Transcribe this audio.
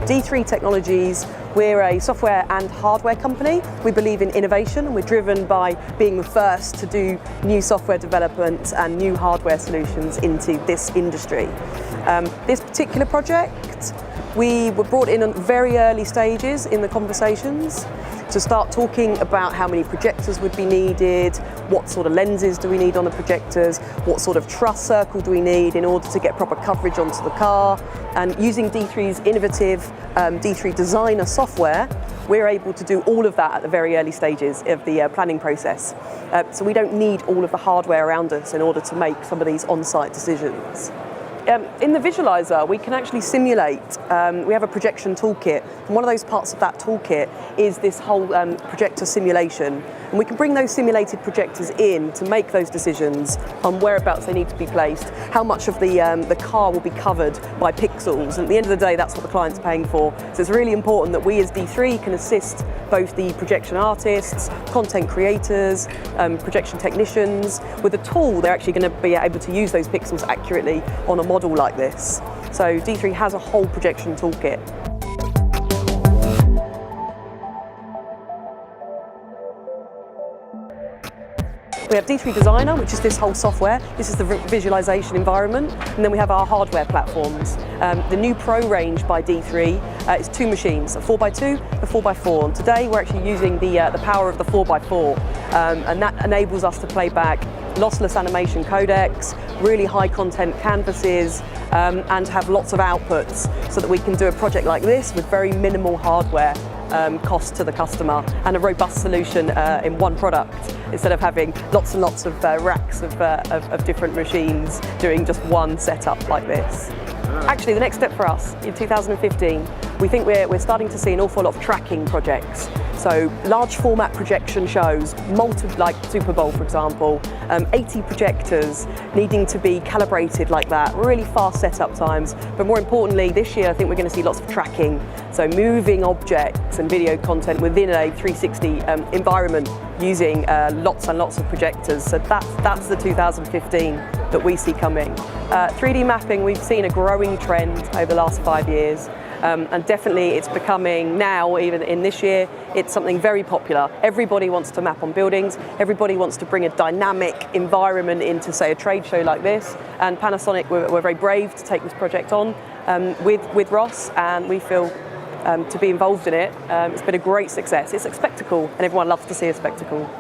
D3 Technologies, we're a software and hardware company. We believe in innovation and we're driven by being the first to do new software development and new hardware solutions into this industry. This particular project, we were brought in at very early stages in the conversations to start talking about how many projectors would be needed, what sort of lenses do we need on the projectors, what sort of truss circle do we need in order to get proper coverage onto the car. And using D3's innovative D3 Designer software, we're able to do all of that at the very early stages of the planning process. So we don't need all of the hardware around us in order to make some of these on-site decisions. In the visualizer, we can actually simulate. We have a projection toolkit, and one of those parts of that toolkit is this whole projector simulation. And we can bring those simulated projectors in to make those decisions on whereabouts they need to be placed, how much of the car will be covered by pixels. And at the end of the day, that's what the client's paying for. So it's really important that we as D3 can assist both the projection artists, content creators, projection technicians. With a tool, they're actually going to be able to use those pixels accurately on a model like this. So D3 has a whole projection toolkit. We have D3 Designer, which is this whole software. This is the visualization environment. And then we have our hardware platforms. The new Pro range by D3 is 2 machines, a 4x2, a 4x4. And today we're actually using the power of the 4x4. And that enables us to play back lossless animation codecs, really high content canvases, and have lots of outputs so that we can do a project like this with very minimal hardware cost to the customer and a robust solution in one product instead of having lots and lots of racks of different machines doing just one setup like this. Actually, the next step for us in 2015, we think we're starting to see an awful lot of tracking projects. So large format projection shows, like Super Bowl for example, 80 projectors needing to be calibrated like that, really fast setup times. But more importantly, this year I think we're going to see lots of tracking. So moving objects and video content within a 360 environment using lots and lots of projectors. So that's the 2015 that we see coming. 3D mapping, we've seen a growing trend over the last 5 years. And definitely it's becoming now, even in this year, it's something very popular. Everybody wants to map on buildings, everybody wants to bring a dynamic environment into, say, a trade show like this. And Panasonic were very brave to take this project on with Ross, and we feel to be involved in it. It's been a great success. It's a spectacle, and everyone loves to see a spectacle.